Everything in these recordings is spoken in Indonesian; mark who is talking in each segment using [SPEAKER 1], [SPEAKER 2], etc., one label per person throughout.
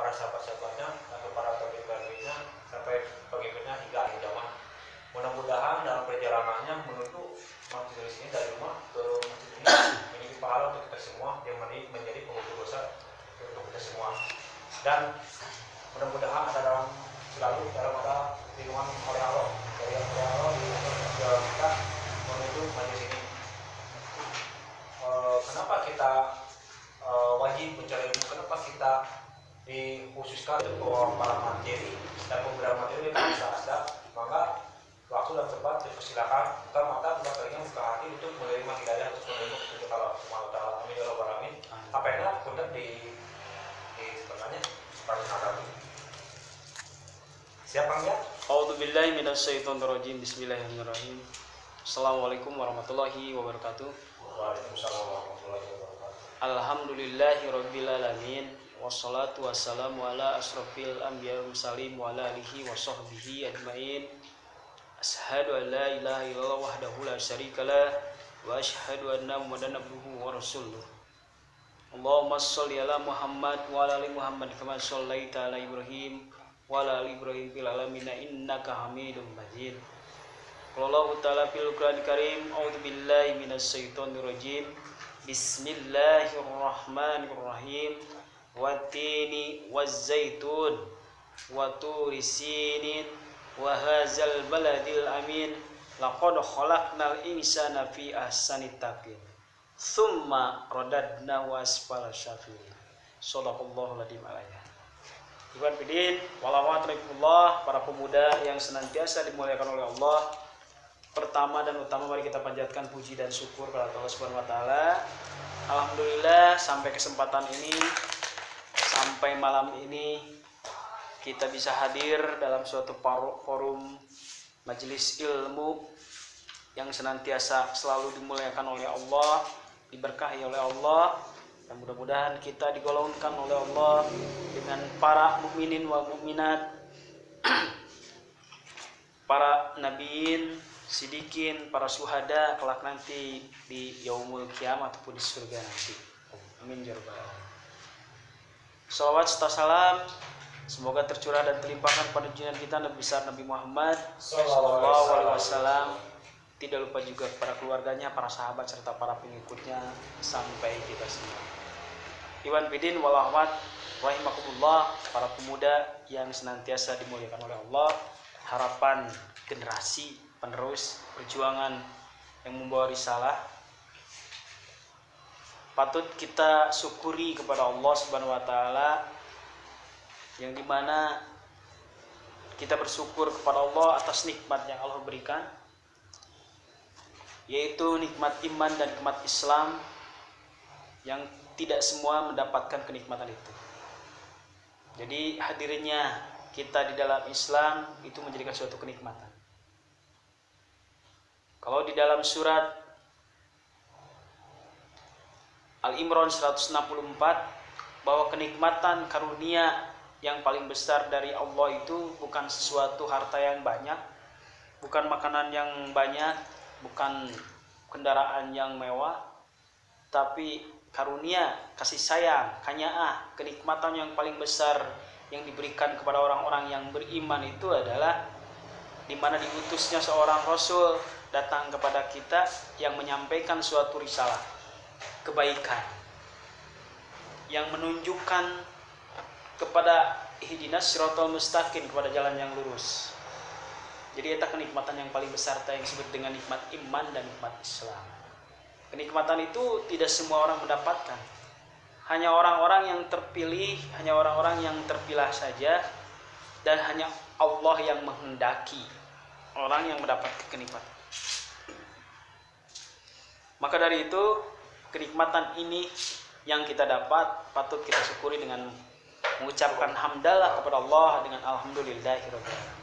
[SPEAKER 1] para sahabat-sahabatnya atau para pengikutnya sampai pengikutnya hingga akhir zaman. Mudah-mudahan dalam perjalanannya menuju majelis ini dari rumah ke masjid ini menjadi pahala untuk kita semua yang menjadi penghapus dosa untuk kita semua. Dan mudah-mudahan selalu ada lindungan oleh Allah dari Allah di dalam kita menuju majelis ini. Kenapa kita wajib mencari ilmu? Kenapa kita dikhususkan untuk para materi dan pemberian materi yang bisa ada? Maka waktu dan tempat dipersilakan buka mata, buka telinga, buka hati untuk menerima hidayah, untuk menerima petunjuk Allah Subhanahu wa taala. Amin ya rabbal alamin. Apa enak punten di sebenarnya seperti ada. Siapa ya?
[SPEAKER 2] A'udzubillahi minasyaitonirrajim. Bismillahirrahmanirrahim. Assalamualaikum warahmatullahi wabarakatuh.
[SPEAKER 1] Waalaikumsalam warahmatullahi wabarakatuh.
[SPEAKER 2] Alhamdulillahirabbil alamin. Wassalatu wassalamu ala asrofil anbiya'i wal mursalin wa ala alihi wa sahbihi ajmain. Asyhadu an la ilaha illallah wahdahu la syarikalah wa asyhadu anna Muhammadan abduhu wa rasuluh. Allahumma shalli ala Muhammad wa ala ali Muhammad kama shallaita ala Ibrahim wa ala ali Ibrahim fil alamin innaka Hamidum Majid. Qala Allah ta'ala fil Qur'anil Karim, a'udzu billahi minasyaitonir rajim. Bismillahirrahmanirrahim. Wattini wazzaitun wa turi sinin wa hadzal baladil amin laqad khalaqnal insana fi ahsani taqwim tsumma radadnahu asfala safilin. Shadaqallahul adzim alaihi. Ikhwan fillah, walawatullah, para pemuda yang senantiasa dimuliakan oleh Allah. Pertama dan utama mari kita panjatkan puji dan syukur kepada Allah Subhanahu wa taala. Alhamdulillah sampai kesempatan ini, sampai malam ini kita bisa hadir dalam suatu forum majelis ilmu yang senantiasa selalu dimuliakan oleh Allah, diberkahi oleh Allah, dan mudah-mudahan kita digolongkan oleh Allah dengan para mukminin wal mukminat, para nabiin, sidikin, para syuhada kelak nanti di yaumul kiamat ataupun di surga nanti. Amin ya rabbal alamin. Shalawat serta salam semoga tercurah dan terlimpahkan pada junjungan kita Nabi besar Nabi Muhammad sallallahu alaihi wasallam. Tidak lupa juga kepada keluarganya, para sahabat serta para pengikutnya sampai kita semua. Iwan bidin walahmat rahimakumullah, para pemuda yang senantiasa dimuliakan oleh Allah, harapan generasi penerus perjuangan yang membawa risalah. Patut kita syukuri kepada Allah Subhanahu wa taala, yang dimana kita bersyukur kepada Allah atas nikmat yang Allah berikan, yaitu nikmat iman dan nikmat Islam, yang tidak semua mendapatkan kenikmatan itu. Jadi hadirnya kita di dalam Islam itu menjadikan suatu kenikmatan. Kalau di dalam surat Al-Imran 164, bahwa kenikmatan karunia yang paling besar dari Allah itu bukan sesuatu harta yang banyak, bukan makanan yang banyak, bukan kendaraan yang mewah, tapi karunia, kasih sayang, kanyaah, kenikmatan yang paling besar yang diberikan kepada orang-orang yang beriman itu adalah di mana diutusnya seorang rasul datang kepada kita yang menyampaikan suatu risalah kebaikan yang menunjukkan kepada ihdinas siratal mustaqim, kepada jalan yang lurus. Jadi itu kenikmatan yang paling besar yang disebut dengan nikmat iman dan nikmat Islam. Kenikmatan itu tidak semua orang mendapatkan. Hanya orang-orang yang terpilih, hanya orang-orang yang terpilah saja, dan hanya Allah yang menghendaki orang yang mendapat kenikmatan. Maka dari itu, kenikmatan ini yang kita dapat patut kita syukuri dengan mengucapkan hamdalah kepada Allah dengan alhamdulillahirabbil alamin.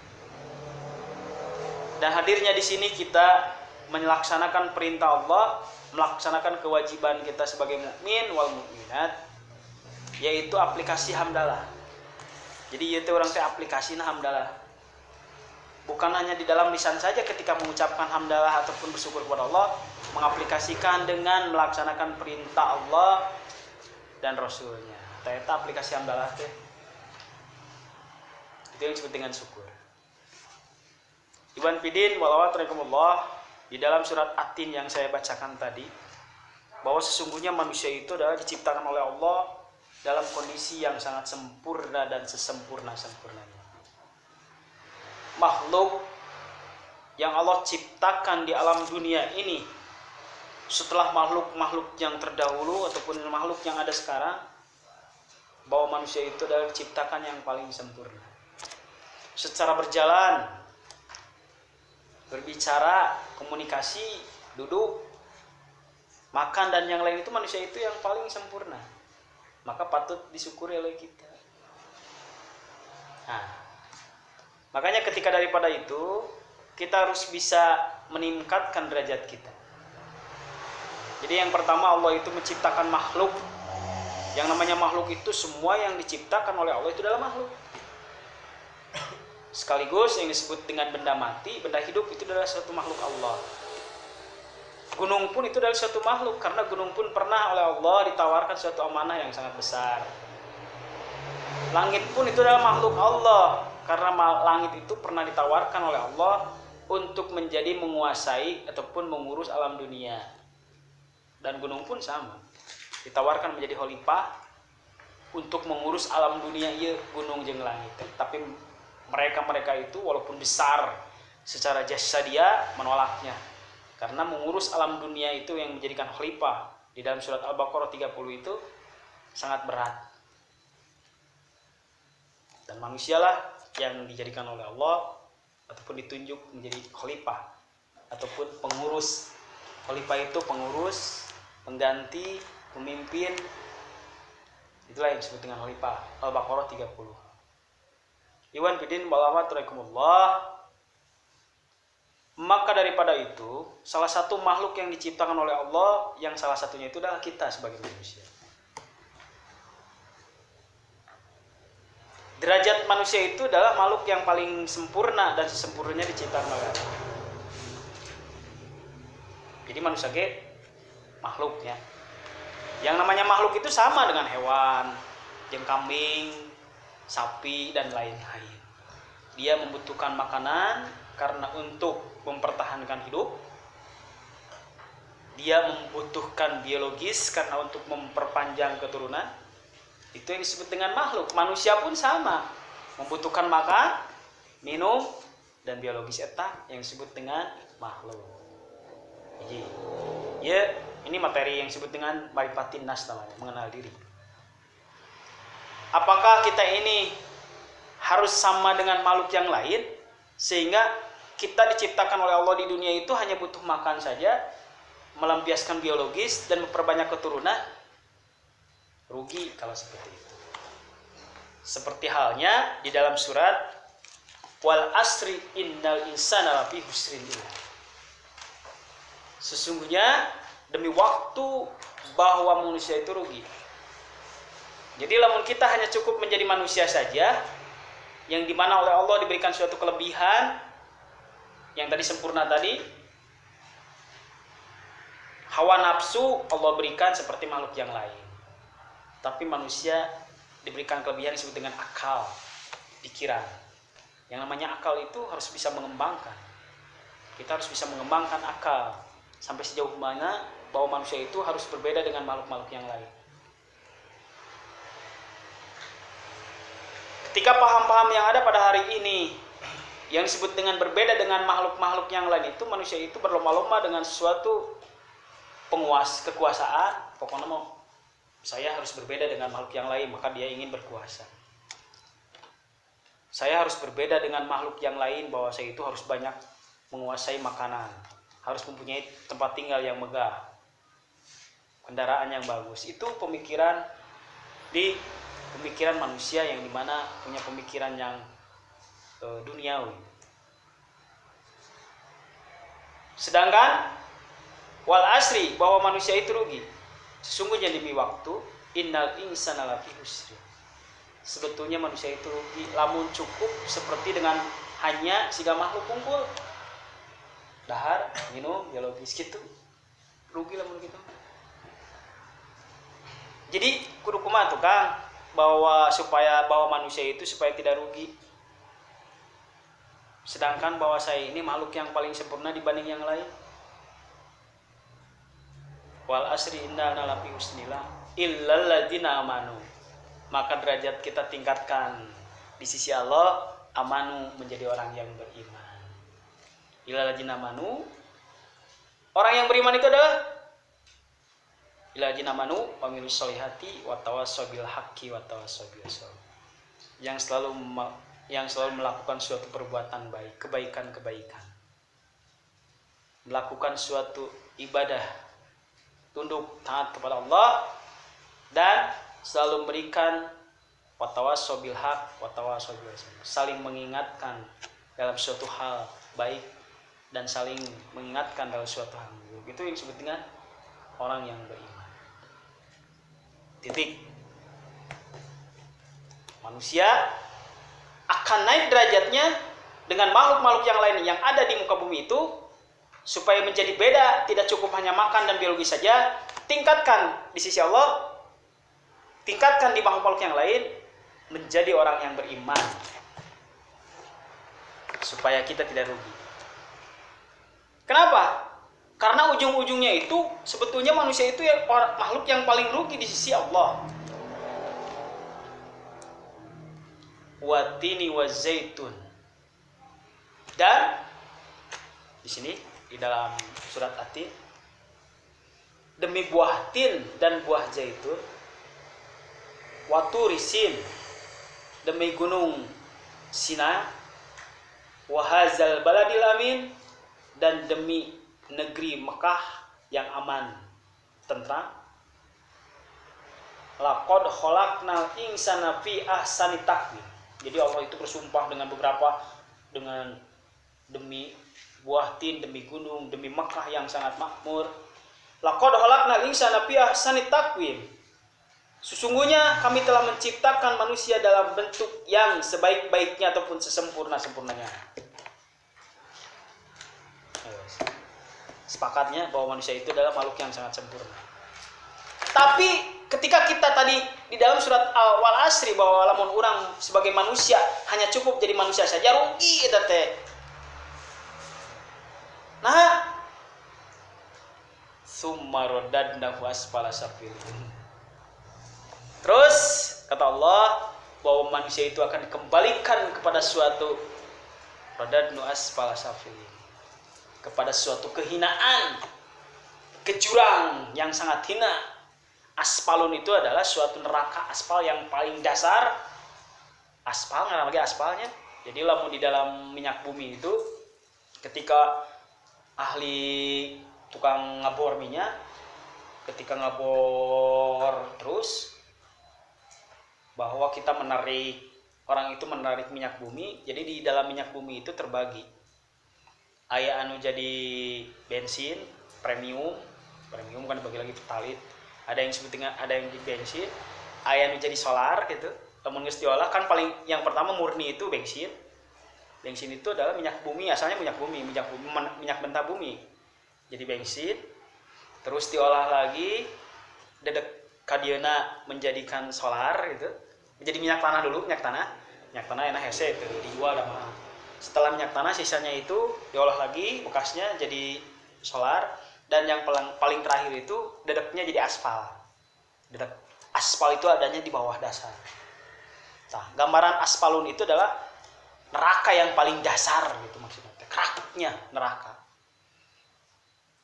[SPEAKER 2] Dan hadirnya di sini kita melaksanakan perintah Allah, melaksanakan kewajiban kita sebagai mukmin wal mukminat, yaitu aplikasi hamdalah. Jadi itu orang teh aplikasi hamdalah. Bukan hanya di dalam lisan saja ketika mengucapkan hamdalah ataupun bersyukur kepada Allah, mengaplikasikan dengan melaksanakan perintah Allah dan Rasulnya. Ternyata aplikasi hamdalah teh Itu yang disebut dengan syukur. Iwan Fidin walawaturikumullah, di dalam surat At-Tin yang saya bacakan tadi, bahwa sesungguhnya manusia itu adalah diciptakan oleh Allah dalam kondisi yang sangat sempurna dan sesempurna-sempurnanya. Makhluk yang Allah ciptakan di alam dunia ini setelah makhluk-makhluk yang terdahulu ataupun makhluk yang ada sekarang, bahwa manusia itu adalah diciptakan yang paling sempurna. Secara berjalan, berbicara, komunikasi, duduk, makan dan yang lain itu manusia itu yang paling sempurna. Maka patut disyukuri oleh kita. Nah, makanya ketika daripada itu kita harus bisa meningkatkan derajat kita. Jadi yang pertama, Allah itu menciptakan makhluk. Yang namanya makhluk itu semua yang diciptakan oleh Allah itu adalah makhluk. Sekaligus yang disebut dengan benda mati, benda hidup itu adalah suatu makhluk Allah. Gunung pun itu adalah suatu makhluk, karena gunung pun pernah oleh Allah ditawarkan suatu amanah yang sangat besar. Langit pun itu adalah makhluk Allah, karena langit itu pernah ditawarkan oleh Allah untuk menjadi menguasai ataupun mengurus alam dunia. Dan gunung pun sama, ditawarkan menjadi khalifah untuk mengurus alam dunia ieu gunung jeung langit. Tapi mereka itu walaupun besar secara jasadiah menolaknya, karena mengurus alam dunia itu yang menjadikan khalifah di dalam surat Al-Baqarah 30 itu sangat berat. Dan manusialah yang dijadikan oleh Allah ataupun ditunjuk menjadi khalifah ataupun pengurus. Khalifah itu pengurus, pengganti, pemimpin. Itulah yang disebut dengan khalifah. Al-Baqarah 30. Iwan Fidin walawaturikumullah. Maka daripada itu, salah satu makhluk yang diciptakan oleh Allah, yang salah satunya itu adalah kita sebagai manusia. Derajat manusia itu adalah makhluk yang paling sempurna dan sesempurnanya diciptakan oleh Allah. Jadi manusia makhluknya. Yang namanya makhluk itu sama dengan hewan, jeung kambing, sapi dan lain-lain. Dia membutuhkan makanan karena untuk mempertahankan hidup. Dia membutuhkan biologis karena untuk memperpanjang keturunan. Itu yang disebut dengan makhluk. Manusia pun sama, membutuhkan makan, minum, dan biologis eta yang disebut dengan makhluk. Jadi, ya, ini materi yang disebut dengan marifatin nas namanya, mengenal diri. Apakah kita ini harus sama dengan makhluk yang lain sehingga kita diciptakan oleh Allah di dunia itu hanya butuh makan saja, melampiaskan biologis dan memperbanyak keturunan? Rugi kalau seperti itu. Seperti halnya di dalam surat wal asri innal insana lafi husrin. Sesungguhnya demi waktu bahwa manusia itu rugi. Jadi lamun kita hanya cukup menjadi manusia saja, yang dimana oleh Allah diberikan suatu kelebihan yang tadi sempurna tadi, hawa nafsu Allah berikan seperti makhluk yang lain. Tapi manusia diberikan kelebihan disebut dengan akal, pikiran. Yang namanya akal itu harus bisa mengembangkan. Kita harus bisa mengembangkan akal sampai sejauh mana bahwa manusia itu harus berbeda dengan makhluk-makhluk yang lain. Ketika paham-paham yang ada pada hari ini yang disebut dengan berbeda dengan makhluk-makhluk yang lain itu, manusia itu berlomba-lomba dengan sesuatu kekuasaan. Pokoknya mau saya harus berbeda dengan makhluk yang lain, maka dia ingin berkuasa. Saya harus berbeda dengan makhluk yang lain, bahwa saya itu harus banyak menguasai makanan, harus mempunyai tempat tinggal yang megah, kendaraan yang bagus. Itu pemikiran manusia yang dimana punya pemikiran yang duniawi. Sedangkan wal asri, bahwa manusia itu rugi. Sesungguhnya demi waktu, innal insana lafi husrin. Sebetulnya manusia itu rugi lamun cukup seperti dengan hanya siga makhluk kumpul. Dahar, minum, biologis gitu. Rugi lamun gitu. Jadi kudu kumaha tuh Kang, bahwa manusia itu supaya tidak rugi. sedangkan bahwa saya ini makhluk yang paling sempurna dibanding yang lain. Wal asri innana lafi husnillah illal ladzina amanu. Maka derajat kita tingkatkan di sisi Allah, amanu menjadi orang yang beriman. Illal ladzina amanu, orang yang beriman itu adalah illal ladzina amanu wa amilus sholihati wa tawassaw bil haqqi wa tawassaw bis sabr. Yang selalu melakukan suatu perbuatan baik, kebaikan-kebaikan. Melakukan suatu ibadah, tunduk taat kepada Allah, dan selalu memberikan watawassaw bil haq watawassaw bis sabr, saling mengingatkan dalam suatu hal baik dan saling mengingatkan dalam suatu hal buruk. Itu yang disebut dengan orang yang beriman. Titik. Manusia akan naik derajatnya dengan makhluk-makhluk yang lain yang ada di muka bumi itu, supaya menjadi beda, tidak cukup hanya makan dan biologi saja. Tingkatkan di sisi Allah, tingkatkan di makhluk-makhluk yang lain, menjadi orang yang beriman, supaya kita tidak rugi. Kenapa? Karena ujung-ujungnya itu sebetulnya manusia itu makhluk yang paling rugi di sisi Allah. Watini wa zaitun. Dan di sini di dalam surat At-Tin, demi buah tin dan buah zaitun, waturisin, demi gunung Sina, wahazal baladil amin, dan demi negeri Mekah yang aman, tentram. Laqad khalaqnal insana fi ahsani taqwim. Jadi Allah itu bersumpah dengan beberapa, dengan demi buah tin, demi gunung, demi Mekah yang sangat makmur. Laqad khalaqnal insana fi ahsani taqwim. Sesungguhnya kami telah menciptakan manusia dalam bentuk yang sebaik-baiknya ataupun sesempurna-sempurnanya. Sepakatnya bahwa manusia itu adalah makhluk yang sangat sempurna. Tapi ketika kita tadi di dalam surat Wal Asri bahwa lamun orang sebagai manusia hanya cukup jadi manusia saja, rugi eta teh. Nah, summa radadnahu asfala safilin. Terus kata Allah bahwa manusia itu akan dikembalikan kepada suatu radadnu asfala safilin, kepada suatu kehinaan, ke jurang yang sangat hina. Aspalun itu adalah suatu neraka aspal yang paling dasar. Aspal, nggak lagi aspalnya. Jadi lamun di dalam minyak bumi itu, ketika ahli tukang ngabor minyak, ketika ngabor terus, bahwa kita menarik, orang itu menarik minyak bumi. Jadi di dalam minyak bumi itu terbagi. Aya anu jadi bensin premium kan dibagi lagi pertalit. Ada yang sebutnya, ada yang di bensin, aya anu jadi solar gitu. Lamun geus diolah kan paling yang pertama murni itu bensin. Bensin itu adalah minyak bumi, asalnya minyak mentah bumi. Jadi bensin, terus diolah lagi, dedek kadieuna menjadikan solar gitu. Menjadi minyak tanah dulu, minyak tanah enak hese itu dijual sama. Setelah minyak tanah sisanya itu diolah lagi, bekasnya jadi solar. Dan yang paling terakhir itu dedeknya jadi aspal. Dedek aspal itu adanya di bawah dasar. Nah, gambaran aspalun itu adalah neraka yang paling dasar gitu maksudnya. Keraknya neraka.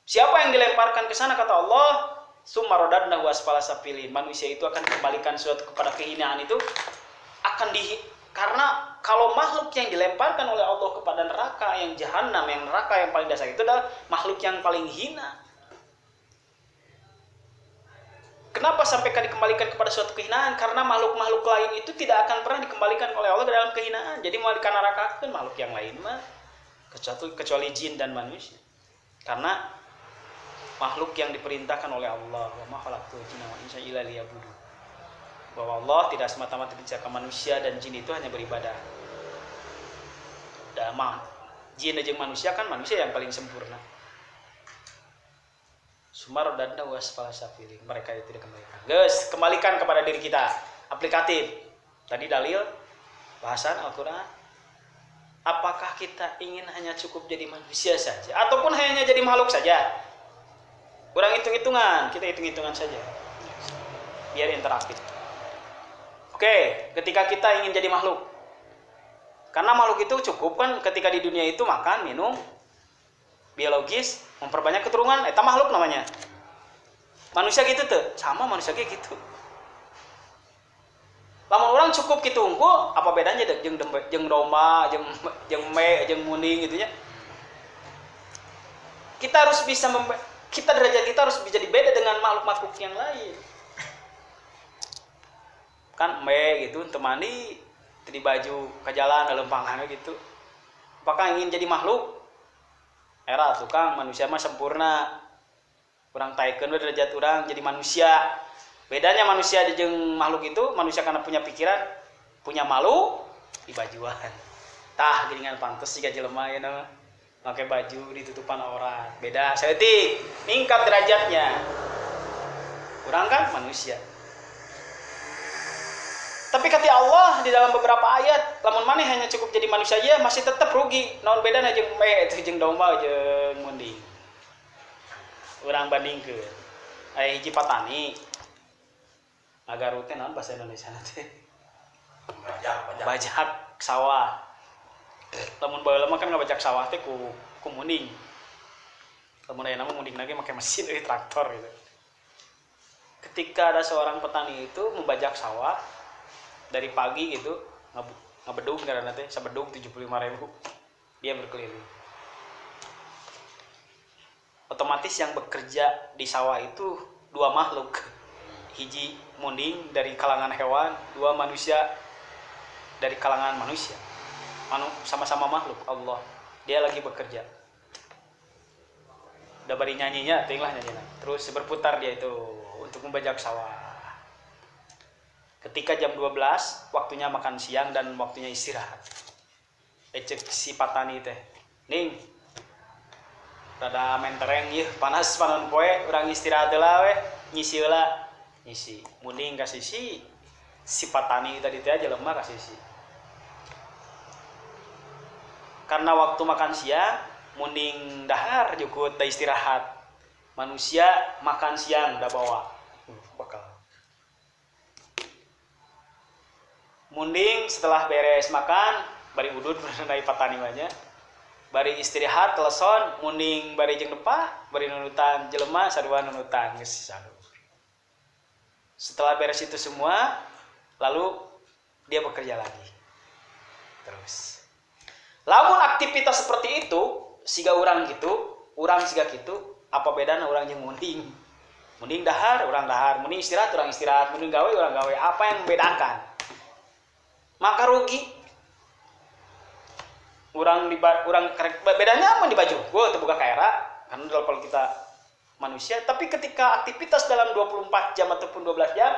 [SPEAKER 2] Siapa yang dilemparkan ke sana kata Allah, summa radadnahu asfala safilin. Manusia itu akan dikembalikan suatu kepada kehinaan itu akan karena kalau makhluk yang dilemparkan oleh Allah kepada neraka yang jahanam, yang neraka yang paling dasar itu adalah makhluk yang paling hina. Kenapa sampai dikembalikan kepada suatu kehinaan? Karena makhluk-makhluk lain itu tidak akan pernah dikembalikan oleh Allah ke dalam kehinaan. Jadi mau neraka kan makhluk yang lain mah kecuali jin dan manusia. Karena makhluk yang diperintahkan oleh Allah, wa ma khalaqtul jinna wal insa illa liya'budun. Bahwa Allah tidak semata-mata menciptakan manusia dan jin itu hanya beribadah. Dan jin dan manusia kan manusia yang paling sempurna. Sumar dan wasfala safilin. Mereka itu dikembalikan. Guys, kembalikan kepada diri kita. Aplikatif. Tadi dalil, bahasan Al-Quran. Apakah kita ingin hanya cukup jadi manusia saja ataupun hanya jadi makhluk saja? Kurang hitung-hitungan, kita hitung-hitungan saja. Biar interaktif. Oke, ketika kita ingin jadi makhluk. Karena makhluk itu cukup kan ketika di dunia itu makan, minum, biologis, memperbanyak keturunan, eta makhluk namanya. Manusia gitu tuh, sama manusia kayak gitu. Lamun orang cukup gitu unggul, apa bedanya deh jeung domba, jeung me, jeung muning gitu ya. Kita harus bisa derajat kita harus bisa beda dengan makhluk-makhluk yang lain. Kan me gitu temani di baju ke jalan lempangannya gitu. Apakah ingin jadi makhluk? Era tukang manusia mah sempurna. Urang taikeun derajat urang jadi manusia. Bedanya manusia jeung makhluk itu, manusia karena punya pikiran, punya malu di bajuan. Tah geuningan pantes siga jelema ieu mah. Make baju ditutupan orang. Beda saeutik, ningkat derajatnya. Urang kan manusia. Tapi kata Allah di dalam beberapa ayat, lamun maneh hanya cukup jadi manusia aja masih tetap rugi. Naon bedana jeung me itu jeung domba jeung munding. Urang bandingkeun. Aya hiji patani Agarut teh naon bahasa Indonesia teh? Bajak sawah. Lamun baheula mah kan ngabajak sawah teh ku munding. Lamun aya nama munding lagi make mesin traktor gitu. Ketika ada seorang petani itu membajak sawah dari pagi gitu, ngabedug karena teh sabedug 75.000. Dia berkeliling. Otomatis yang bekerja di sawah itu dua makhluk. Hiji munding dari kalangan hewan, dua manusia dari kalangan manusia. Sama-sama makhluk Allah. Dia lagi bekerja. Udah bari nyanyinya, tinglah nyanyinya. Terus berputar dia itu untuk membajak sawah. Ketika jam 12, waktunya makan siang dan waktunya istirahat. Ecek si patani teh. Ning. Rada mentereng ieu, panas panon poe, urang istirahat heula we, ngisi heula. Ngisi munding ka sisi si patani tadi teh aja lemah ka sisi. Karena waktu makan siang munding dahar jukut da istirahat. Manusia makan siang da bawa. Bakal. Munding setelah beres makan bari udud dari patani banyak. Bari istirahat teleson munding bari jeung depah bari nunutan jelema sarua nunutan geus sadu. Setelah beres itu semua, lalu dia bekerja lagi. Terus. Lamun aktivitas seperti itu, siga urang gitu, urang siga gitu, apa bedana urang jeung munding? Munding dahar, urang dahar, munding istirahat, urang istirahat, munding gawe, urang gawe. Apa yang membedakan? Maka rugi. Urang bedanya apa di baju? Gua terbuka kaera, karena kalau kita manusia, tapi ketika aktivitas dalam 24 jam ataupun 12 jam,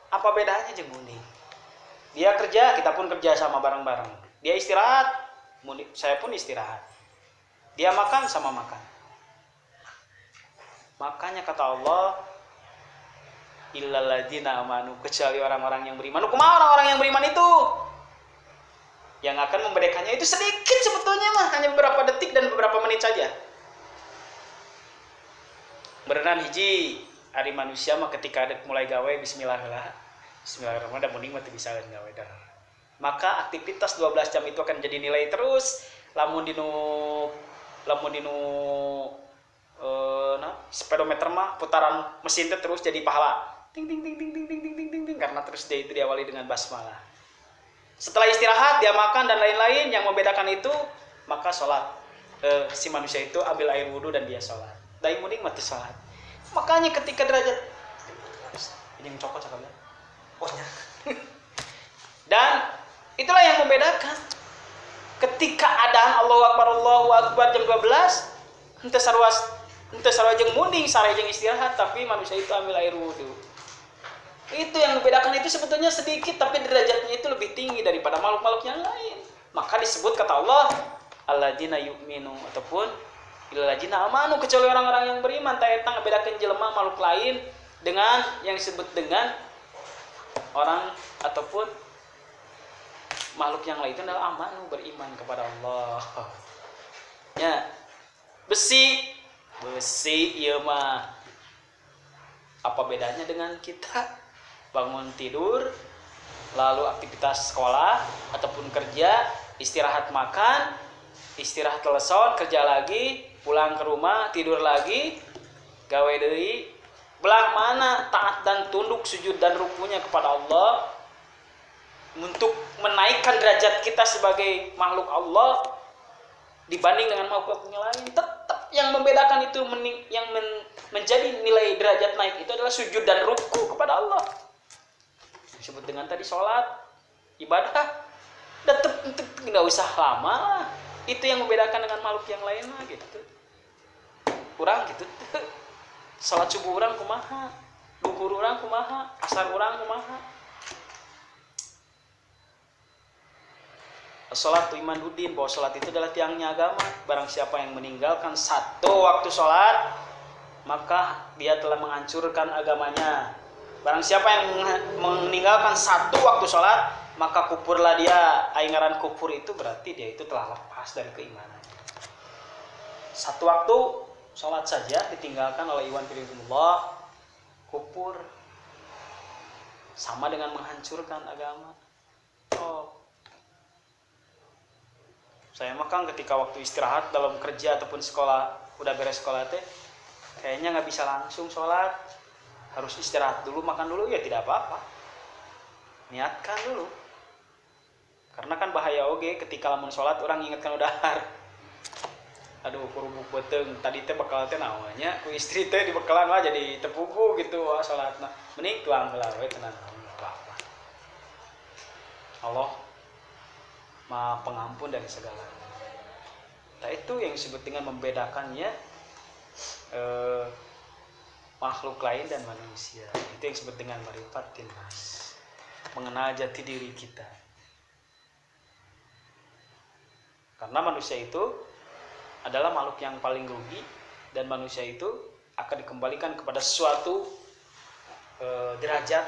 [SPEAKER 2] apa bedanya jeung munding? Dia kerja, kita pun kerja sama bareng-bareng. Dia istirahat, saya pun istirahat. Dia makan sama makan. Makanya kata Allah, illal ladzina amanu, kecuali orang-orang yang beriman. Kumaha orang-orang yang beriman itu? Yang akan membedakannya itu sedikit sebetulnya mah, hanya beberapa detik dan beberapa menit saja. Berenang hiji ari manusia mah ketika ada mulai gawe bismillahirrahmanirrahim. Bismillahirrahmanirrahim da mending mah teu bisa gawe dah. Maka aktivitas 12 jam itu akan jadi nilai terus lamun dinu speedometer mah putaran mesin teh terus jadi pahala. Ting ting ting ting ting ting ting ting ting karena terus dia itu diawali dengan basmalah. Setelah istirahat dia makan dan lain-lain yang membedakan itu maka sholat. Si manusia itu ambil air wudhu dan dia sholat. Dai mending mati salat. Makanya ketika derajat ini cokot cakapnya. Ohnya. Dan itulah yang membedakan. Ketika adaan Allahu Akbar jam 12, henteu sarua jeung munding, sare jeung istirahat, tapi manusia itu ambil air wudu. Itu yang membedakan itu sebetulnya sedikit, tapi derajatnya itu lebih tinggi daripada makhluk-makhluk yang lain. Maka disebut kata Allah, alladzina yu'minu ataupun illalladzina amanu, kecuali orang-orang yang beriman. Tak eta ngabedakeun jelema makhluk lain dengan yang disebut dengan orang ataupun makhluk yang lain itu adalah amanu, beriman kepada Allah. Ya, besi ieu mah apa bedanya dengan kita bangun tidur lalu aktivitas sekolah ataupun kerja, istirahat makan, istirahat teleson, kerja lagi, pulang ke rumah, tidur lagi, gawe deui. Belah mana taat dan tunduk, sujud dan rukunya kepada Allah untuk menaikkan derajat kita sebagai makhluk Allah dibanding dengan makhluk yang lain. Tetap yang membedakan itu menjadi nilai derajat naik itu adalah sujud dan ruku kepada Allah. Disebut dengan tadi sholat, ibadah, tetap nggak usah lama lah. Itu yang membedakan dengan makhluk yang lain lah gitu. Kurang gitu. Sholat subuh orang kumaha, duhur orang kumaha, asar orang kumaha. Sholat itu imanuddin, bahwa sholat itu adalah tiangnya agama. Barang siapa yang meninggalkan satu waktu sholat, maka dia telah menghancurkan agamanya. Barang siapa yang meninggalkan satu waktu sholat, maka kupurlah dia. Aingaran kupur itu berarti dia itu telah lepas dari keimanan. Satu waktu sholat saja ditinggalkan oleh iwan fillah, kupur, sama dengan menghancurkan agama. Saya makan ketika waktu istirahat dalam kerja ataupun sekolah, udah beres sekolah teh, kayaknya nggak bisa langsung sholat, harus istirahat dulu, makan dulu, ya tidak apa-apa, niatkan dulu, karena kan bahaya oge ketika lamun sholat orang ingatkan udahar, aduh kurubuk beteng, tadi teh bekal teh namanya, ku istri teh dibekalan lah jadi tepugu gitu, wah sholat, nah mending tuang lah, tenang, apa-apa, Allah Maha Pengampun dari segala. Nah itu yang disebut dengan membedakannya makhluk lain dan manusia. Itu yang disebut dengan marifatin nas, mengenal jati diri kita. Karena manusia itu adalah makhluk yang paling rugi, dan manusia itu akan dikembalikan kepada suatu derajat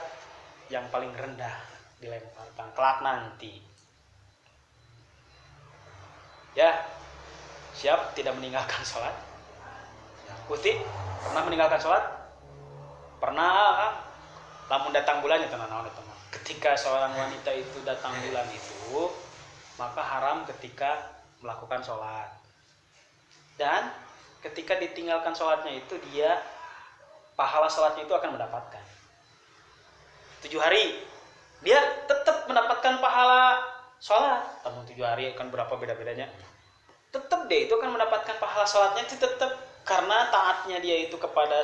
[SPEAKER 2] yang paling rendah, dilemparkan kelak nanti. Ya, siap tidak meninggalkan sholat? Putih, pernah meninggalkan sholat? Pernah. Lamun datang bulannya teman-teman. Ketika seorang wanita itu datang bulan itu, maka haram ketika melakukan sholat. Dan ketika ditinggalkan sholatnya itu, dia pahala sholatnya itu akan mendapatkan 7 hari. Dia tetap mendapatkan pahala sholat. Namun 7 hari akan berapa beda-bedanya, tetap dia itu akan mendapatkan pahala sholatnya itu tetap, karena taatnya dia itu kepada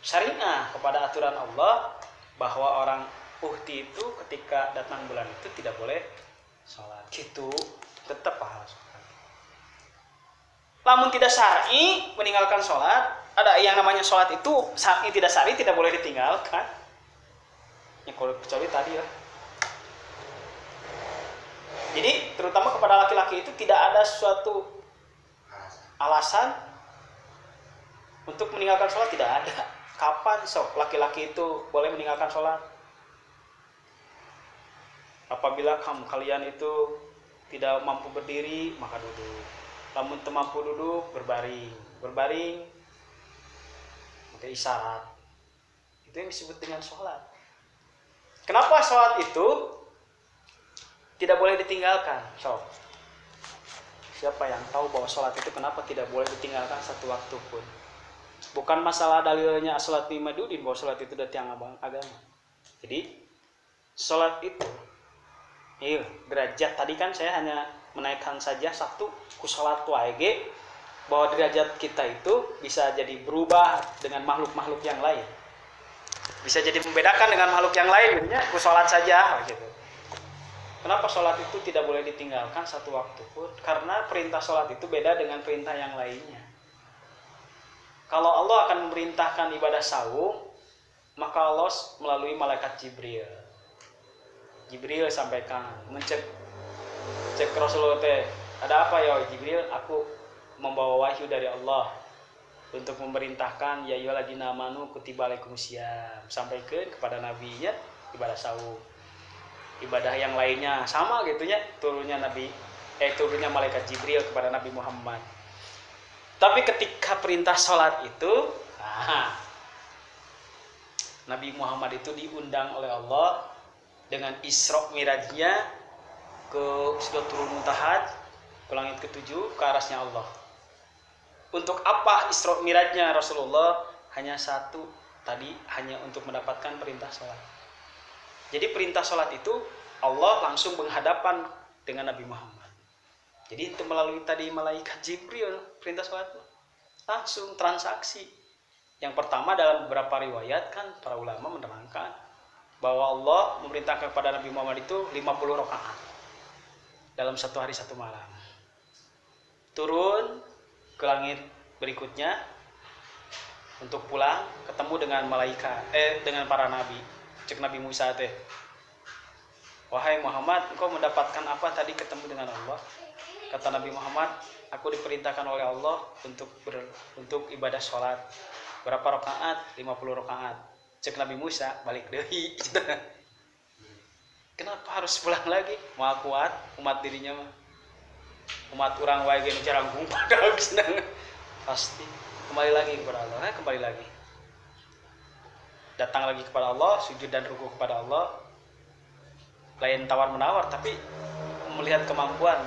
[SPEAKER 2] syariah, kepada aturan Allah, bahwa orang uhti itu ketika datang bulan itu tidak boleh sholat gitu, tetap pahala sholat. Namun tidak syar'i meninggalkan sholat, ada yang namanya sholat itu syar'i tidak syar'i tidak boleh ditinggalkan. Ya kalau kecuali tadi lah. Jadi terutama kepada laki-laki itu tidak ada suatu alasan untuk meninggalkan sholat, tidak ada. Kapan sok laki-laki itu boleh meninggalkan sholat? Apabila kalian itu tidak mampu berdiri, maka duduk. Namun tidak mampu duduk, berbaring, maka isyarat. Itu yang disebut dengan sholat. Kenapa sholat itu tidak boleh ditinggalkan? Siapa yang tahu bahwa sholat itu kenapa tidak boleh ditinggalkan satu waktu pun? Bukan masalah dalilnya sholat imaduddin, bahwa sholat itu dari agama. Jadi sholat itu, derajat tadi kan saya hanya menaikkan saja satu ku sholat wae, bahwa derajat kita itu bisa jadi berubah dengan makhluk-makhluk yang lain. Bisa jadi membedakan dengan makhluk yang lain, ku sholat saja gitu. Kenapa sholat itu tidak boleh ditinggalkan satu waktu pun? Karena perintah sholat itu beda dengan perintah yang lainnya. Kalau Allah akan memerintahkan ibadah saum, maka Allah melalui malaikat Jibril. Jibril sampaikan, cek Rasulullah teh, ada apa ya Jibril? Aku membawa wahyu dari Allah untuk memerintahkan ya ayyuhalladzina amanu kutiba alaikumusiyam, sampaikan kepada nabinya ibadah saum. ibadah yang lainnya sama gitunya, turunnya malaikat Jibril kepada Nabi Muhammad. Tapi ketika perintah sholat itu, Nabi Muhammad itu diundang oleh Allah dengan Isra Mirajnya ke Sidratul Muntaha, ke langit ke-7, ke arasnya Allah. Untuk apa Isra Mirajnya Rasulullah? Hanya satu, tadi hanya untuk mendapatkan perintah sholat. Jadi perintah sholat itu Allah langsung berhadapan dengan Nabi Muhammad. Jadi itu melalui tadi malaikat Jibril, perintah sholat langsung transaksi. Yang pertama dalam beberapa riwayat kan para ulama menerangkan bahwa Allah memerintahkan kepada Nabi Muhammad itu 50 rakaat dalam satu hari satu malam. Turun ke langit berikutnya untuk pulang ketemu dengan dengan para nabi. Cek Nabi Musa teh, wahai Muhammad, engkau mendapatkan apa tadi ketemu dengan Allah? Kata Nabi Muhammad, aku diperintahkan oleh Allah untuk ibadah sholat. Berapa rakaat? 50 rakaat. Cek Nabi Musa, balik deui. Kenapa harus pulang lagi? Mau kuat umat dirinya mah. Umat orang wae ge nu carangkung padahal senang. Pasti kembali lagi kepada Allah, kembali lagi. Datang lagi kepada Allah, sujud dan ruku kepada Allah. Lain tawar menawar, tapi melihat kemampuan.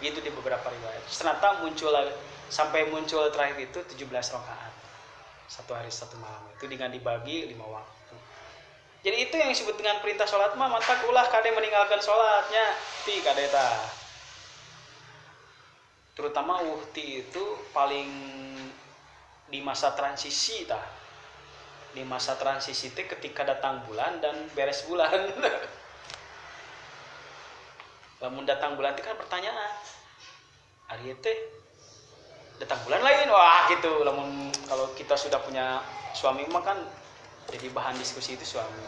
[SPEAKER 2] Itu di beberapa riwayat. Ternyata sampai muncul terakhir itu 17 rakaat. Satu hari satu malam itu dengan dibagi 5 waktu. Jadi itu yang disebut dengan perintah sholat mah, mantap ulah kade meninggalkan sholatnya ti kade ta. Terutama uhti itu paling di masa transisi ta. Di masa transisi itu ketika datang bulan dan beres bulan. Lamun datang bulan itu kan pertanyaan, hari itu datang bulan lain, wah gitu. Lamun kalau kita sudah punya suami mah kan jadi bahan diskusi itu suami.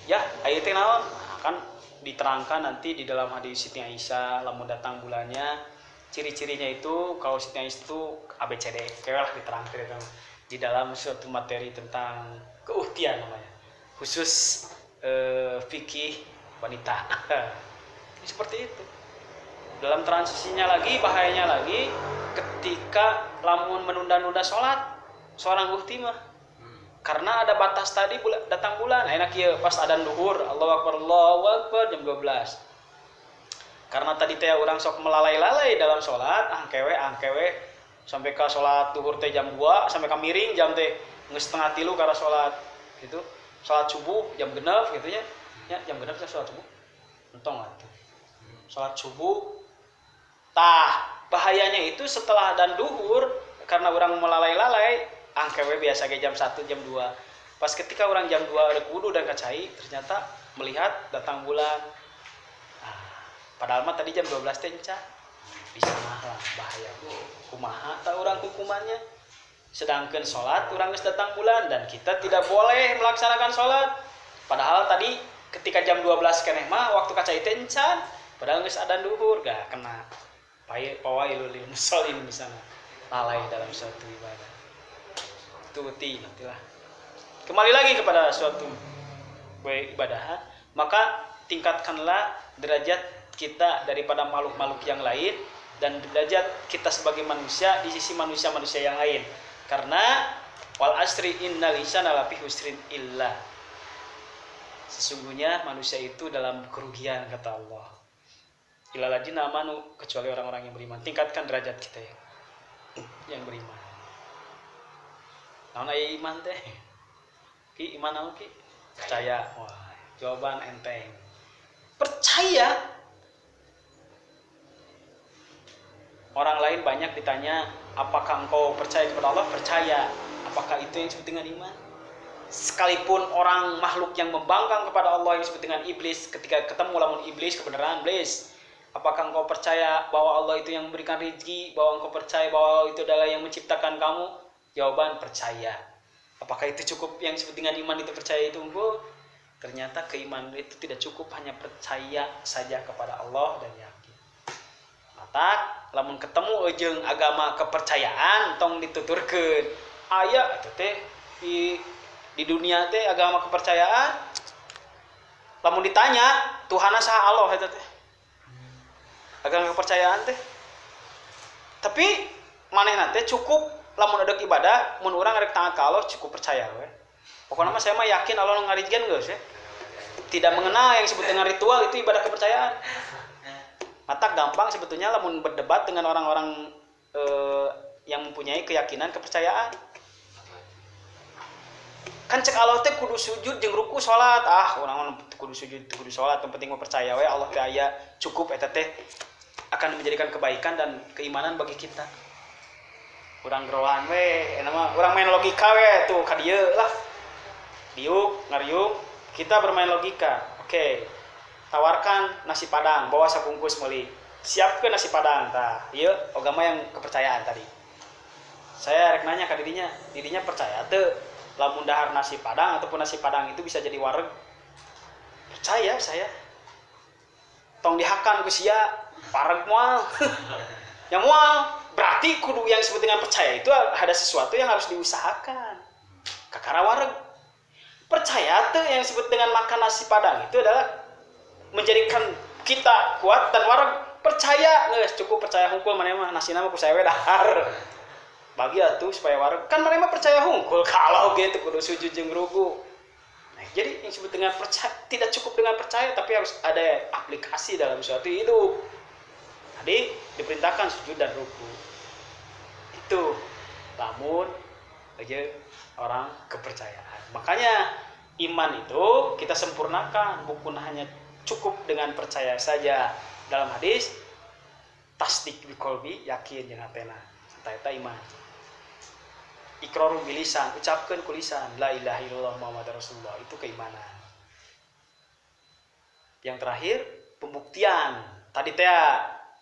[SPEAKER 2] Ya, hari itu naon akan diterangkan nanti di dalam hadis Siti Aisyah. Lamun datang bulannya, ciri-cirinya itu kalau Siti Aisyah itu ABCD, kayak lah diterangkan di dalam suatu materi tentang keuhtian namanya, khusus fikih wanita. Seperti itu. Dalam transisinya lagi, bahayanya lagi ketika lamun menunda-nunda sholat seorang uhti mah, karena ada batas tadi datang bulan enak ya pas adzan duhur Allahu Akbar jam 12. Karena tadi teh orang sok melalai-lalai dalam sholat angkewe sampai ke sholat duhur teh jam 2 sampai ke miring jam teh geus setengah 3 karena sholat gitu. Sholat subuh jam genep gitu nya. Ya, jam genep sholat subuh. Entong atuh. Sholat subuh, bahayanya itu setelah dan duhur karena orang melalai-lalai angkewe biasa jam 1 jam 2. Pas ketika orang jam 2 ada wudu dan kacai ternyata melihat datang bulan. Padahal mah tadi jam 12 teh encan bisa lah bahaya kumaha ta urang hukumannya. Sedangkan sholat orang geus datang bulan dan kita tidak boleh melaksanakan sholat. Padahal tadi ketika jam 12 keneh mah waktu kacai teh encan. Padahal geus adzan duhur gak kena pawailul lil musallin misalnya lalai dalam suatu ibadah. Itu beti nantilah. Kembali lagi kepada suatu ibadah, maka tingkatkanlah derajat kita daripada makhluk-makhluk yang lain dan derajat kita sebagai manusia di sisi manusia-manusia yang lain. Karena wal asri innal insana lafi husrin illa. Sesungguhnya manusia itu dalam kerugian kata Allah. Ilaladina amanu, kecuali orang-orang yang beriman. Tingkatkan derajat kita yang beriman. Naon aya iman teh? Ki iman naon ki? Percaya. Wah, jawaban enteng. Percaya. Orang lain banyak ditanya, apakah engkau percaya kepada Allah? Percaya. Apakah itu yang disebut dengan iman? Sekalipun orang makhluk yang membangkang kepada Allah yang disebut dengan iblis, ketika ketemu lamun iblis kebenaran iblis. Apakah engkau percaya bahwa Allah itu yang memberikan rezeki? Bahwa engkau percaya bahwa itu adalah yang menciptakan kamu? Jawaban percaya. Apakah itu cukup yang disebut dengan iman itu percaya itu? Ternyata keimanan itu tidak cukup hanya percaya saja kepada Allah dan yakin. Mata, lamun ketemu jeung agama kepercayaan tong dituturkeun. Aya itu teh di dunia teh agama kepercayaan. Lamun ditanya Tuhanna saha Allah eta teh. Agama kepercayaan teh. Tapi manehna teh cukup lamun ada ibadah, mun urang rek taat ka Allah cukup percaya we. Pokoknya mah saya mah yakin Allah ngarijkeun geus ya. Tidak mengenal yang disebut dengan ritual itu ibadah kepercayaan. Mata gampang sebetulnya lamun berdebat dengan orang-orang yang mempunyai keyakinan kepercayaan. Kan cek Allah teh kudu sujud jeung ruku salat. Urang kudu sujud kudu salat, yang penting mah percaya we Allah teh aya cukup eta teh akan menjadikan kebaikan dan keimanan bagi kita. Urang geroan we, eta mah urang main logika we tuh ka dieu lah. Diuk, ngariuk, kita bermain logika. Oke. Tawarkan nasi padang, bawa sabungkus meuli. Siapkeun nasi padang tah. Ieu oga mah yang kepercayaan tadi. Saya rek nanya ka dirinya percaya teu lamun dahar nasi padang ataupun nasi padang itu bisa jadi wareg? Percaya saya. Tong dihakan ku sia wareg moal. Yang moal berarti kudu yang disebut dengan percaya itu ada sesuatu yang harus diusahakan. Kakara wareg. Percaya tuh yang disebut dengan makan nasi padang itu adalah menjadikan kita kuat dan wareg. Percaya geus cukup percaya hungkul maneh mah nasina mah ku saya we dahar. Bagi atuh supaya wareg. Kan maneh mah percaya hungkul kalau gitu kudu sujud jeung ruku. Nah, jadi yang disebut dengan percaya tidak cukup dengan percaya tapi harus ada aplikasi dalam suatu hidup. Tadi diperintahkan sujud dan ruku. Itu lamun aja orang kepercayaan. Makanya iman itu kita sempurnakan, bukan hanya cukup dengan percaya saja. Dalam hadis tasdik biqalbi, yakin jeung hatena. Eta iman. Iqraru bilisan, ucapkeun ku lisan la ilaha illallah Muhammadar Rasulullah, itu keimanan. Yang terakhir pembuktian. Tadi teh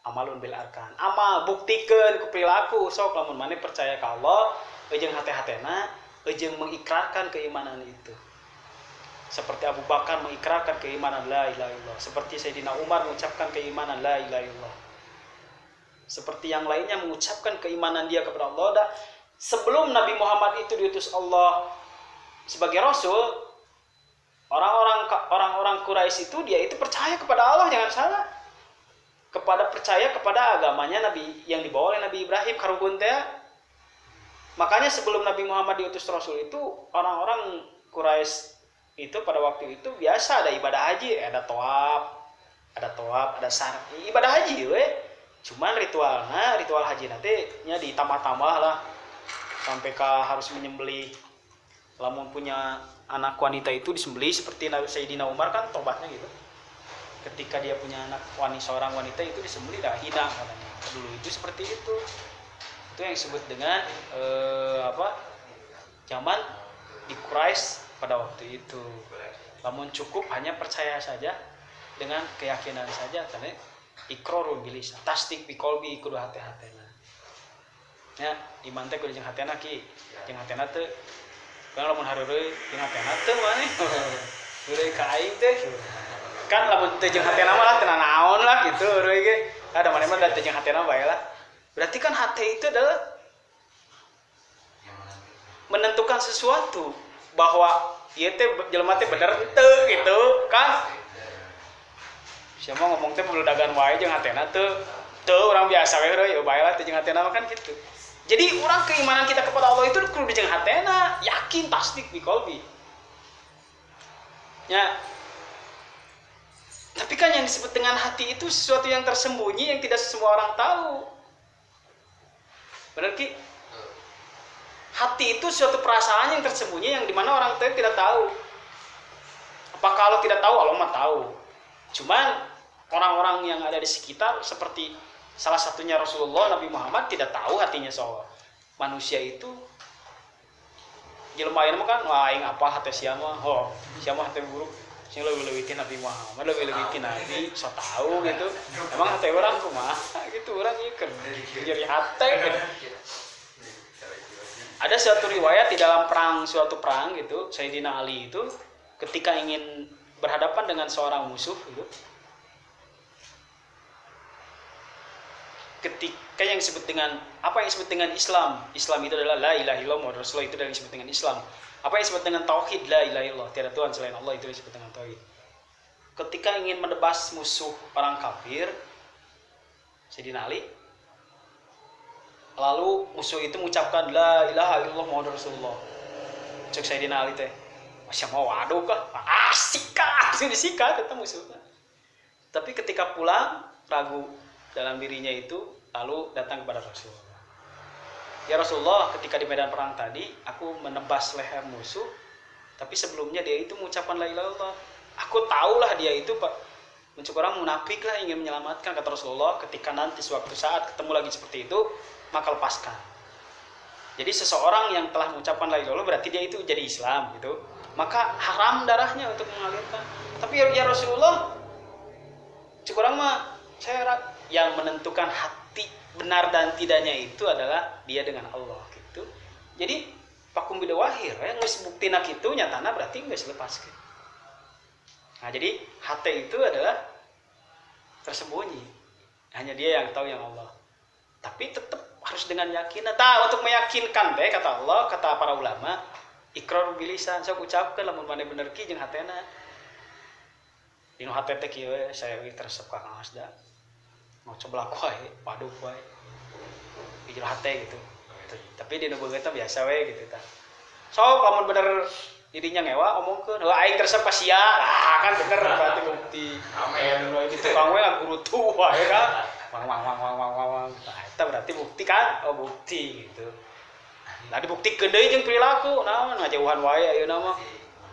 [SPEAKER 2] amalun bil arkan. Amal buktikeun ku perilaku. Sok lamun maneh percaya ka Allah, jeung hate-hatena jeung mengikrarkan keimanan itu. Seperti Abu Bakar mengikrarkan keimanan la ilaha illallah, seperti Sayyidina Umar mengucapkan keimanan la ilaha illallah. Seperti yang lainnya mengucapkan keimanan dia kepada Allah. Dan sebelum Nabi Muhammad itu diutus Allah sebagai rasul, orang-orang Quraisy itu dia itu percaya kepada Allah, jangan salah. Percaya kepada agamanya Nabi yang dibawa oleh Nabi Ibrahim karugun teh. Makanya sebelum Nabi Muhammad diutus Rasul itu orang-orang Quraisy itu pada waktu itu biasa ada ibadah haji, ada tawaf, ada syarat ibadah haji we. Cuman ritual haji nanti nya ditambah-tambah lah sampai harus menyembelih. Lamun punya anak wanita itu disembelih seperti Sayyidina Umar kan tobatnya gitu. Ketika dia punya anak seorang wanita itu disembelih dah hina katanya. Dulu itu seperti itu. Itu yang disebut dengan zaman di Quraisy pada waktu itu. Namun cukup hanya percaya saja dengan keyakinan saja karena iqraru bilis, tasdik biqalbi kudu hate-hatena. Ya, iman teh kudu jeung hatena ki. Jeung hatena teh kan lamun hareureuy jeung hatena teh maneh. Heureui ka aing teh. Kan lamun teh jeung hatena mah lah teu naon lah gitu heureui ge. Ada maneh mah teh jeung hatena bae lah. Berarti kan hati itu adalah menentukan sesuatu bahwa ieu teh jelema teh bener teu gitu kan. Siapa ngomong teh beludagan wae jeung hatena teu urang biasa we heureui bae lah teh jeung hatena mah kan gitu. Jadi urang keimanan kita kepada Allah itu kudu jeung hatena, yakin tasdik biqalbi. Ya. Tapi kan yang disebut dengan hati itu sesuatu yang tersembunyi yang tidak semua orang tahu. Benar Ki? Hati itu suatu perasaan yang tersembunyi yang dimana orang tidak tahu. Apa kalau tidak tahu Allah mah tahu. Cuman orang-orang yang ada di sekitar seperti salah satunya Rasulullah Nabi Muhammad tidak tahu hatinya soal manusia itu. Jelema ieu mah kan aing apa hati sia mah, sia mah hati buruk. Sing leuwih-leuwih Nabi Muhammad, leuwih-leuwih Nabi, so tahu gitu. Emang hati orang kumaha gitu orang ieu keur jadi hati gitu. Ada suatu riwayat di dalam suatu perang gitu, Sayyidina Ali itu ketika ingin berhadapan dengan seorang musuh gitu. Ketika yang disebut dengan apa yang disebut dengan Islam itu adalah la ilaha illallah Muhammadur Rasulullah, itu yang disebut dengan Islam. Apa yang disebut dengan tauhid, la ilaha illallah, tiada Tuhan selain Allah, itu disebut dengan tauhid. ketika ingin menebas musuh orang kafir Sayyidina Ali, lalu musuh itu mengucapkan la ilaha illallah Muhammadur Rasulullah. Cek Sayyidina Ali teh, masya mau waduh kah? Sikat, disikat itu musuhnya. Tapi ketika pulang ragu dalam dirinya itu, lalu datang kepada Rasulullah. Ya Rasulullah, ketika di medan perang tadi aku menebas leher musuh, tapi sebelumnya dia itu mengucapkan la ilaha illallah. Aku tahulah dia itu Pak mencuk orang munafik lah, ingin menyelamatkan, kata Rasulullah. Ketika nanti suatu saat ketemu lagi seperti itu, maka lepaskan. Jadi seseorang yang telah mengucapkan la ilaha illallah berarti dia itu jadi Islam gitu. Maka haram darahnya untuk mengalirkan. Tapi ya Rasulullah, cuk orang mah saya yang menentukan hati benar dan tidaknya itu adalah dia dengan Allah gitu. Jadi pakum bidawahir ya geus buktina kitu nyatana berarti geus lepaskeun. Nah, jadi hati itu adalah tersembunyi. Hanya dia yang tahu, yang Allah. Tapi tetap harus dengan yakin. Nah, untuk meyakinkan deh kata Allah, kata para ulama, iqrar bil lisan, sok ucapkeun lamun maneh bener ki jeung hatena. Dinu hate teh kieu saya teresep ka Kang Asda. Mau coba wae, waduh wae. Pikir hate gitu. Tapi dinu beungeut teh biasa we gitu tah. Sok lamun bener dirinya ngewa omongkeun, heuh aing teresep ka sia. Ah kan bener berarti bukti. Amin. Itu tukang we guru tua ya kan. Wang. Nah, itu berarti bukti kan? Oh, bukti gitu. Nah, dibuktikan deui jeung perilaku. Naon ngajauhan wae ayeuna mah.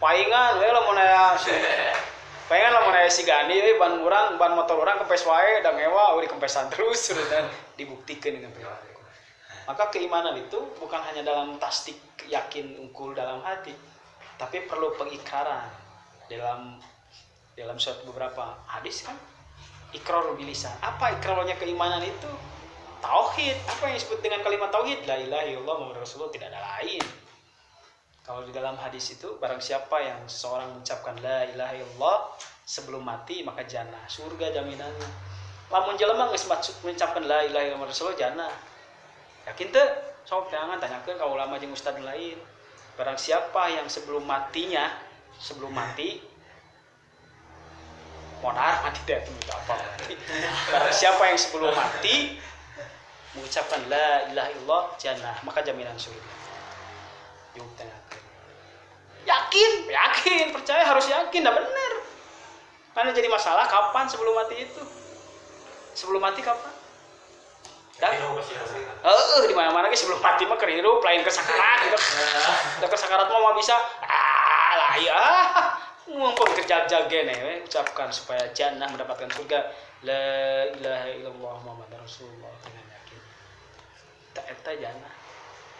[SPEAKER 2] Paingan we lamun aya paingan lamun aya si Gani euy ban motor urang kempes wae da ngewa euy dikempesan terus dan dibuktikan dengan perilaku. Maka keimanan itu bukan hanya dalam tasdik yakin unggul dalam hati, tapi perlu pengikraran. Dalam suatu beberapa hadis kan iqrar bil lisan. Apa ikrarnya keimanan itu? Tauhid. Apa yang disebut dengan kalimat tauhid? La ilaha illallah Muhammadur Rasulullah, tidak ada lain. Kalau di dalam hadis itu barang siapa yang seseorang mengucapkan la ilaha illallah sebelum mati maka jannah, surga jaminannya. Lamun jelema geus mengucapkan la ilaha illallah Rasulullah jannah. Yakin teu? Sok jangan tanyakeun ka ulama jeung ustaz lain. Barang siapa yang sebelum mati monar mati teh apa mati. Barang siapa yang sebelum mati mengucapkan la ilaha illallah jannah, maka jaminan surga. Yuk tanyakeun. Yakin, percaya harus yakin, dah bener. Mana jadi masalah kapan sebelum mati itu? Sebelum mati kapan? Di mana-mana ge sebelum mati mah keur hirup lain ke sakarat gitu. Da ke sakarat mah bisa lah ya. Mumpung kerja-kerja gene ucapkan supaya jannah mendapatkan surga. La ilaha illallah Muhammadur Rasulullah dengan yakin. Tak eta jannah.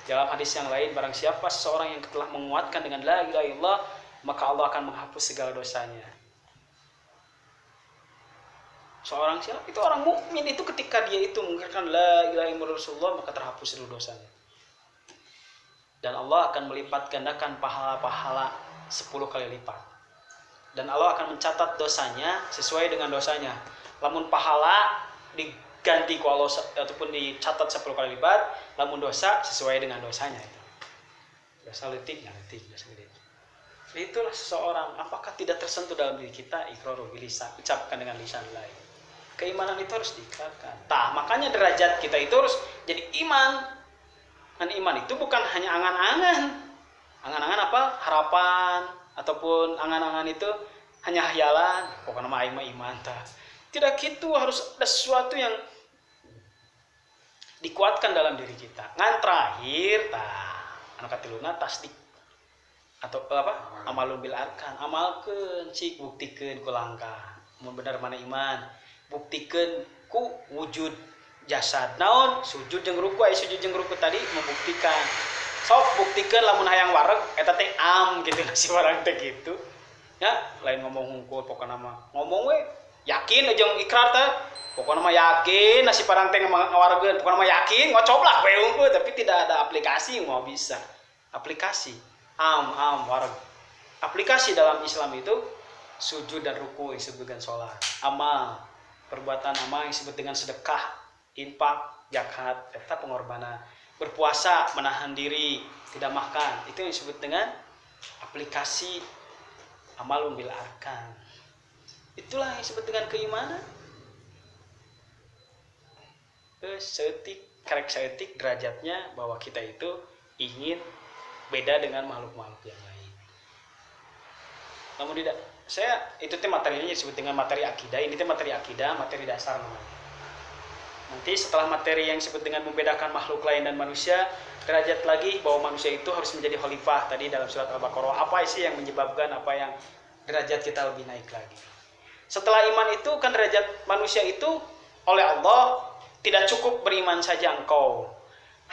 [SPEAKER 2] Dalam hadis yang lain, barang siapa seseorang yang telah menguatkan dengan la ilaha illallah, maka Allah akan menghapus segala dosanya. Seorang siapa? Itu orang mukmin itu ketika dia itu mengungkapkan la ilaha illallah Rasulullah, maka terhapus seluruh dosanya. Dan Allah akan melipat gandakan pahala-pahala 10 kali lipat. Dan Allah akan mencatat dosanya sesuai dengan dosanya. Lamun pahala diganti ku Allah ataupun dicatat 10 kali lipat, lamun dosa sesuai dengan dosanya itu. Dosa letik dosa gede. Itulah seseorang apakah tidak tersentuh dalam diri kita iqrarul bil lisan, ucapkan dengan lisan lain. Keimanan itu harus diikrarkan. Makanya derajat kita itu harus jadi iman. Dan iman itu bukan hanya angan-angan. Angan-angan apa? Harapan ataupun angan-angan itu hanya hayalan. Pokoknya mah aing mah iman tah. Tidak gitu, harus ada sesuatu yang dikuatkan dalam diri kita. Ngan terakhir anu katiluna tasdik atau apa? Amalun bil arkan. Amalkeun cik buktikeun ku langkah. Mun bener mana iman, buktikeun ku wujud jasad. Naon? Sujud jeung ruku, sujud jeung ruku tadi membuktikan. Sok buktikeun lamun hayang wareg eta teh gitu si barang teh gitu. Ya, lain ngomong hungkul pokona mah. Ngomong we yakin jeung ikrar teh. Pokona mah yakin nasi parang teh ngawargeun, pokona mah yakin ngocoblah we hungkul tapi tidak ada aplikasi mau bisa. Aplikasi wareg. Aplikasi dalam Islam itu sujud dan ruku disebut dengan sholat. Amal, perbuatan amal yang disebut dengan sedekah, infak, zakat, eta pengorbanan. Berpuasa, menahan diri, tidak makan, itu yang disebut dengan aplikasi amalun bil arkan. Itulah yang disebut dengan keimanan. Seetik derajatnya bahwa kita itu ingin beda dengan makhluk-makhluk yang lain. Namun tidak, itu materinya disebut dengan materi akidah. Ini materi akidah, materi dasar namanya. Nanti setelah materi yang disebut dengan membedakan makhluk lain dan manusia, derajat lagi bahwa manusia itu harus menjadi khalifah. Tadi dalam surat Al-Baqarah, apa sih yang menyebabkan apa yang derajat kita lebih naik lagi. Setelah iman itu kan derajat manusia itu oleh Allah tidak cukup beriman saja engkau.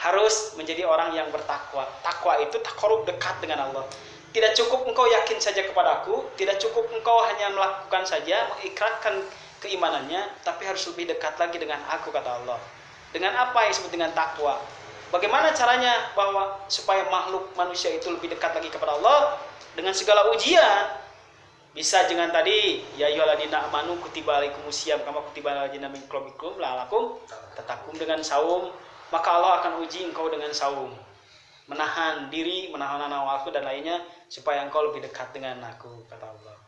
[SPEAKER 2] Harus menjadi orang yang bertakwa. Takwa itu taqarrub, dekat dengan Allah. Tidak cukup engkau yakin saja kepadaku, tidak cukup engkau hanya melakukan saja, mengikrarkan keimanannya, tapi harus lebih dekat lagi dengan aku, kata Allah. Dengan apa yang disebut dengan takwa? Bagaimana caranya bahwa supaya makhluk manusia itu lebih dekat lagi kepada Allah? Dengan segala ujian. Bisa dengan tadi, ya ayyuhalladzina amanu kutiba alaikumusiyam kama kutiba alal ladzina min qablikum la'allakum tattaqun, dengan saum, maka Allah akan uji engkau dengan saum. Menahan diri, menahan nafsu dan lainnya supaya engkau lebih dekat dengan aku, kata Allah.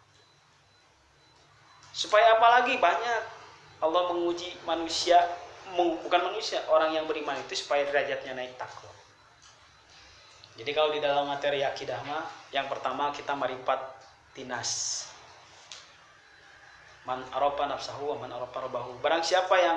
[SPEAKER 2] Supaya apa lagi? Banyak Allah menguji manusia, bukan manusia, orang yang beriman itu supaya derajatnya naik takwa. Jadi kalau di dalam materi akidah mah, yang pertama kita marifat tinas. Man arafa nafsahu wa man arafa rabbahu. Barang siapa yang